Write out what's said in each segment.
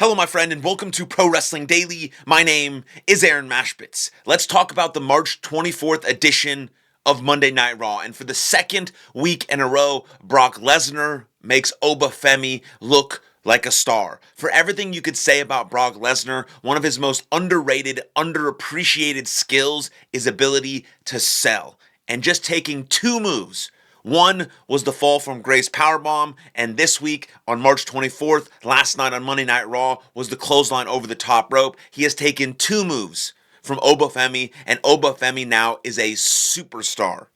Hello, my friend, and welcome to Pro Wrestling Daily. My name is Aaron Machbitz. Let's talk about the March 24th edition of Monday Night Raw. And for the second week in a row, Brock Lesnar makes Obafemi look like a star. For everything you could say about Brock Lesnar, one of his most underrated, underappreciated skills is ability to sell. And just taking two moves. One was the fall from Grace Powerbomb, and this week on March 24th, last night on Monday Night Raw, was the clothesline over the top rope. He has taken two moves from Obafemi, and Obafemi now is a superstar.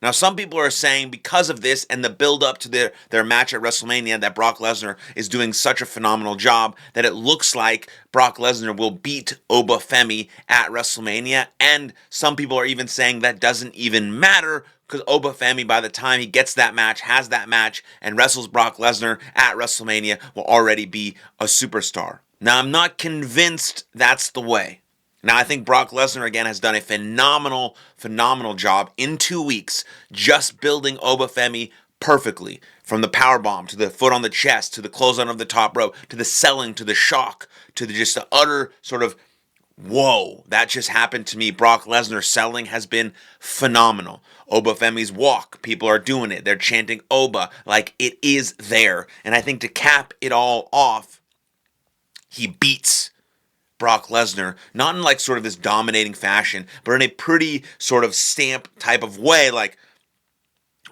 Now, some people are saying because of this and the build-up to their match at WrestleMania that Brock Lesnar is doing such a phenomenal job that it looks like Brock Lesnar will beat Obafemi at WrestleMania, and some people are even saying that doesn't even matter because Obafemi, by the time he gets that match, has that match, and wrestles Brock Lesnar at WrestleMania, will already be a superstar. Now, I'm not convinced that's the way. Now, I think Brock Lesnar, again, has done a phenomenal job in 2 weeks just building Obafemi perfectly. From the powerbomb, to the foot on the chest, to the clothesline of the top rope, to the selling, to the shock, to just the utter sort of, whoa, that just happened to me. Brock Lesnar selling has been phenomenal. Obafemi's walk, people are doing it. They're chanting Oba like it is there. And I think to cap it all off, he beats Brock Lesnar, not in like sort of this dominating fashion, but in a pretty sort of stamp type of way, like,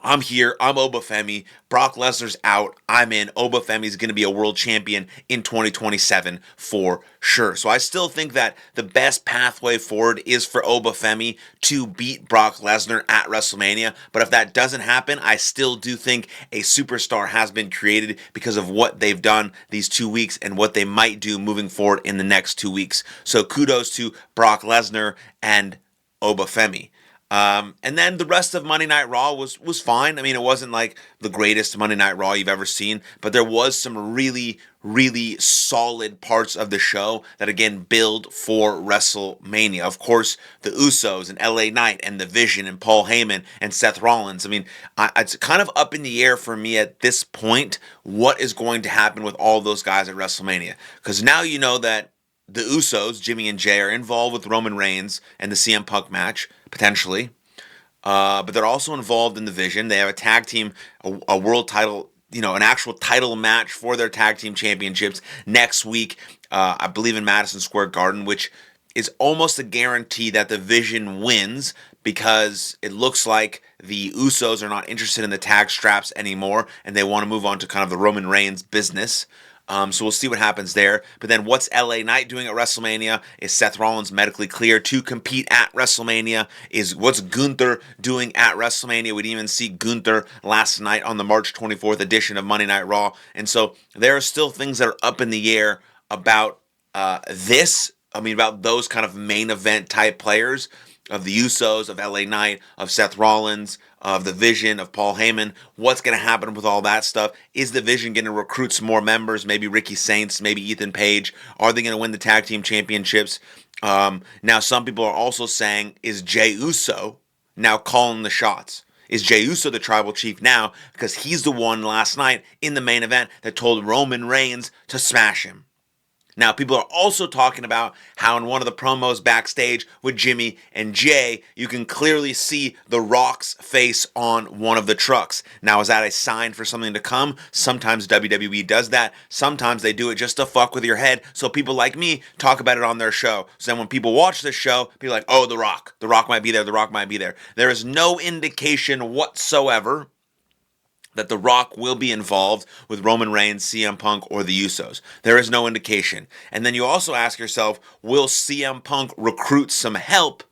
I'm here, I'm Obafemi, Brock Lesnar's out, I'm in, Obafemi's going to be a world champion in 2027 for sure. So I still think that the best pathway forward is for Obafemi to beat Brock Lesnar at WrestleMania, but if that doesn't happen, I still do think a superstar has been created because of what they've done these 2 weeks and what they might do moving forward in the next 2 weeks. So kudos to Brock Lesnar and Obafemi. And then the rest of Monday Night Raw was fine. I mean, it wasn't like the greatest Monday Night Raw you've ever seen, but there was some really, really solid parts of the show that, again, build for WrestleMania. Of course, the Usos and LA Knight and The Vision and Paul Heyman and Seth Rollins. I mean, it's kind of up in the air for me at this point what is going to happen with all those guys at WrestleMania. Because now you know that the Usos, Jimmy and Jay, are involved with Roman Reigns and the CM Punk match, potentially. But they're also involved in the Vision. They have a tag team, a world title, an actual title match for their tag team championships next week, I believe in Madison Square Garden, which is almost a guarantee that the Vision wins because it looks like the Usos are not interested in the tag straps anymore and they want to move on to kind of the Roman Reigns business. So we'll see what happens there. But then what's LA Knight doing at WrestleMania? Is Seth Rollins medically cleared to compete at WrestleMania? What's Gunther doing at WrestleMania? We didn't even see Gunther last night on the March 24th edition of Monday Night Raw. And so there are still things that are up in the air about about those kind of main event type players, of the Usos, of LA Knight, of Seth Rollins, of the Vision, of Paul Heyman. What's going to happen with all that stuff? Is the Vision going to recruit some more members? Maybe Ricky Saints, maybe Ethan Page. Are they going to win the tag team championships? Now, some people are also saying, is Jey Uso now calling the shots? Is Jey Uso the tribal chief now? Because he's the one last night in the main event that told Roman Reigns to smash him. Now, people are also talking about how in one of the promos backstage with Jimmy and Jay, you can clearly see The Rock's face on one of the trucks. Now, is that a sign for something to come? Sometimes WWE does that. Sometimes they do it just to fuck with your head, so people like me talk about it on their show. So then when people watch this show, people are like, oh, The Rock. The Rock might be there. The Rock might be there. There is no indication whatsoever that The Rock will be involved with Roman Reigns, CM Punk, or the Usos. There is no indication. And then you also ask yourself, will CM Punk recruit some help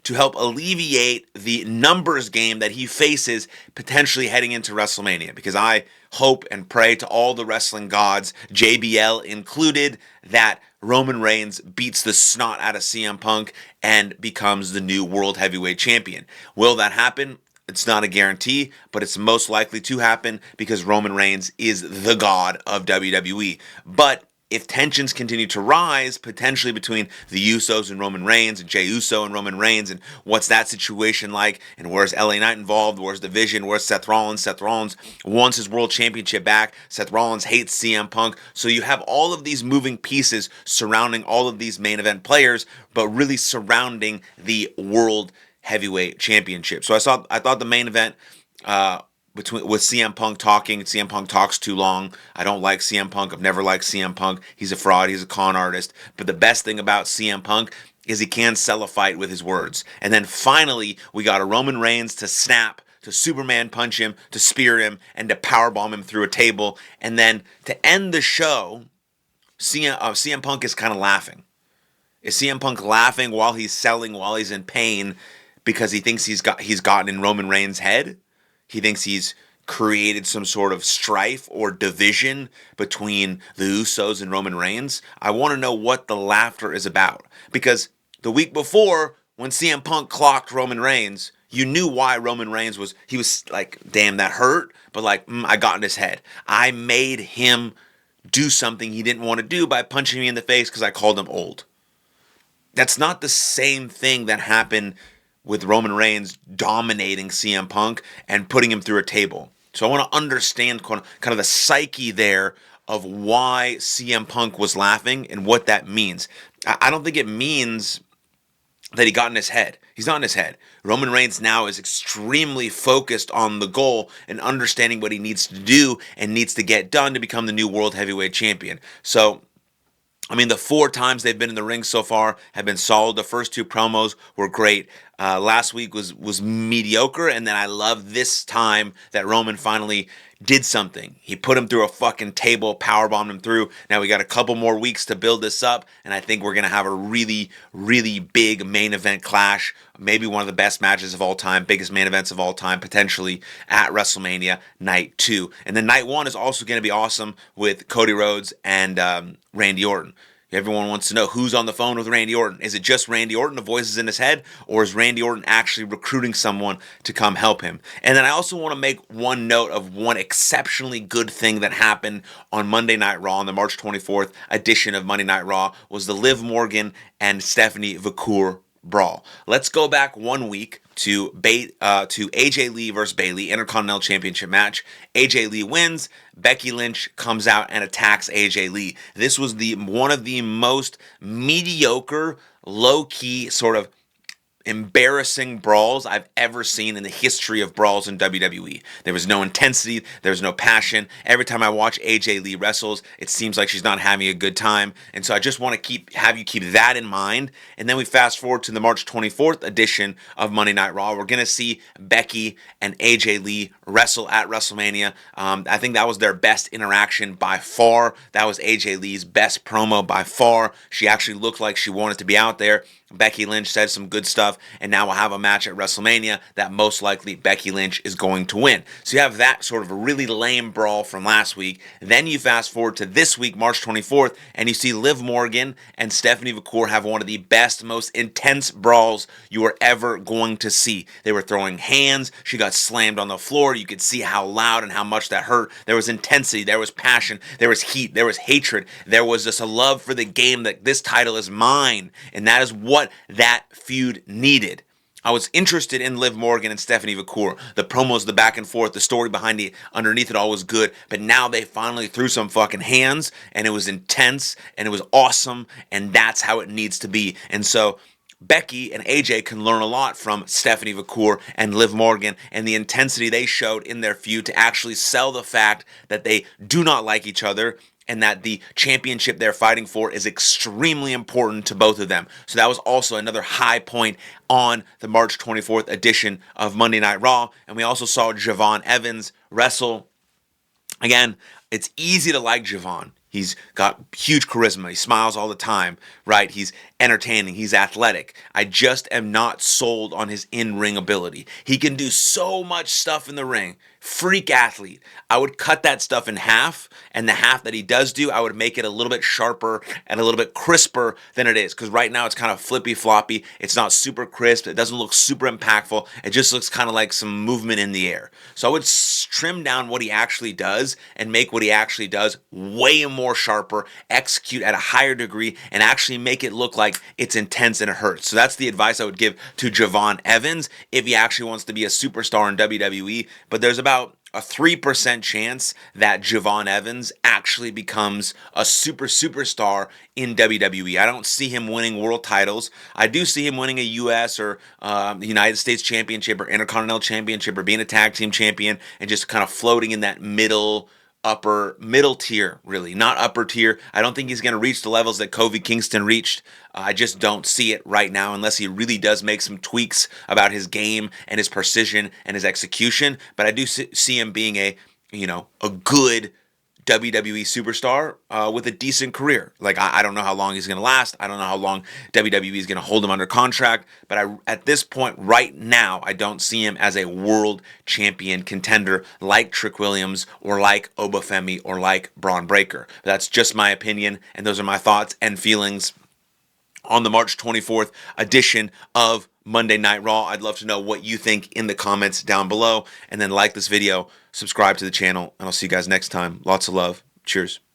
to help alleviate the numbers game that he faces potentially heading into WrestleMania? Because I hope and pray to all the wrestling gods, JBL included, that Roman Reigns beats the snot out of CM Punk and becomes the new World Heavyweight Champion. Will that happen? It's not a guarantee, but it's most likely to happen because Roman Reigns is the god of WWE. But if tensions continue to rise, potentially between the Usos and Roman Reigns, and Jey Uso and Roman Reigns, and what's that situation like, and where's LA Knight involved, where's Division, where's Seth Rollins? Seth Rollins wants his world championship back. Seth Rollins hates CM Punk. So you have all of these moving pieces surrounding all of these main event players, but really surrounding the world heavyweight championship. So I thought the main event, with CM Punk talking. CM Punk talks too long. I don't like CM Punk. I've never liked CM Punk. He's a fraud. He's a con artist. But the best thing about CM Punk is he can sell a fight with his words. And then finally, we got a Roman Reigns to snap, to Superman punch him, to spear him, and to powerbomb him through a table. And then to end the show, CM Punk is kind of laughing. Is CM Punk laughing while he's selling, while he's in pain, because he thinks he's gotten in Roman Reigns' head? He thinks he's created some sort of strife or division between the Usos and Roman Reigns. I want to know what the laughter is about. Because the week before, when CM Punk clocked Roman Reigns, you knew why Roman Reigns was like, damn, that hurt. But like, I got in his head. I made him do something he didn't want to do by punching me in the face because I called him old. That's not the same thing that happened with Roman Reigns dominating CM Punk and putting him through a table. So I want to understand kind of the psyche there of why CM Punk was laughing and what that means. I don't think it means that he got in his head. He's not in his head. Roman Reigns now is extremely focused on the goal and understanding what he needs to do and needs to get done to become the new World Heavyweight Champion. So, I mean, the 4 times they've been in the ring so far have been solid. The first 2 promos were great. Last week was mediocre, and then I love this time that Roman finally did something. He put him through a fucking table, powerbombed him through. Now we got a couple more weeks to build this up, and I think we're going to have a really, really big main event clash. Maybe one of the best matches of all time, biggest main events of all time, potentially at WrestleMania Night 2. And then Night 1 is also going to be awesome with Cody Rhodes and Randy Orton. Everyone wants to know who's on the phone with Randy Orton. Is it just Randy Orton, the voices in his head, or is Randy Orton actually recruiting someone to come help him? And then I also want to make one note of one exceptionally good thing that happened on Monday Night Raw, on the March 24th edition of Monday Night Raw, was the Liv Morgan and Stephanie Vacour brawl. Let's go back 1 week to AJ Lee versus Bayley Intercontinental Championship match. AJ Lee wins. Becky Lynch comes out and attacks AJ Lee. This was one of the most mediocre, low-key, sort of embarrassing brawls I've ever seen in the history of brawls in WWE. There was no intensity, there was no passion. Every time I watch AJ Lee wrestles, it seems like she's not having a good time. And so I just want to have you keep that in mind. And then we fast forward to the March 24th edition of Monday Night Raw. We're going to see Becky and AJ Lee wrestle at WrestleMania. I think that was their best interaction by far. That was AJ Lee's best promo by far. She actually looked like she wanted to be out there. Becky Lynch said some good stuff, and now we'll have a match at WrestleMania that most likely Becky Lynch is going to win. So you have that sort of a really lame brawl from last week. Then you fast forward to this week, March 24th, and you see Liv Morgan and Stephanie Vacour have one of the best, most intense brawls you are ever going to see. They were throwing hands. She got slammed on the floor. You could see how loud and how much that hurt. There was intensity. There was passion. There was heat. There was hatred. There was just a love for the game that this title is mine, and that is what that feud needed. I was interested in Liv Morgan and Stephanie Vacour. The promos, the back and forth, the story behind it, underneath it all was good. But now they finally threw some fucking hands, and it was intense, and it was awesome, and that's how it needs to be. And so Becky and AJ can learn a lot from Stephanie Vacour and Liv Morgan and the intensity they showed in their feud to actually sell the fact that they do not like each other and that the championship they're fighting for is extremely important to both of them. So that was also another high point on the March 24th edition of Monday Night Raw. And we also saw Javon Evans wrestle. Again, it's easy to like Javon. He's got huge charisma. He smiles all the time, right? He's entertaining. He's athletic. I just am not sold on his in-ring ability. He can do so much stuff in the ring. freak athlete. I would cut that stuff in half, and the half that he does do, I would make it a little bit sharper and a little bit crisper than it is. Because right now it's kind of flippy floppy. It's not super crisp. It doesn't look super impactful. It just looks kind of like some movement in the air. So I would trim down what he actually does and make what he actually does way more sharper, execute at a higher degree, and actually make it look like it's intense and it hurts. So that's the advice I would give to Javon Evans if he actually wants to be a superstar in WWE. But there's about a 3% chance that Javon Evans actually becomes a superstar in WWE. I don't see him winning world titles. I do see him winning a U.S. or United States Championship or Intercontinental Championship or being a tag team champion and just kind of floating in that middle tier, really, not upper tier. I don't think he's going to reach the levels that Kofi Kingston reached. I just don't see it right now unless he really does make some tweaks about his game and his precision and his execution. But I do see him being a good WWE superstar with a decent career. Like, I don't know how long he's going to last. I don't know how long WWE is going to hold him under contract. But at this point, right now, I don't see him as a world champion contender like Trick Williams or like Obafemi or like Braun Breaker. But that's just my opinion, and those are my thoughts and feelings on the March 24th edition of Monday Night Raw. I'd love to know what you think in the comments down below. And then like this video, subscribe to the channel, and I'll see you guys next time. Lots of love. Cheers.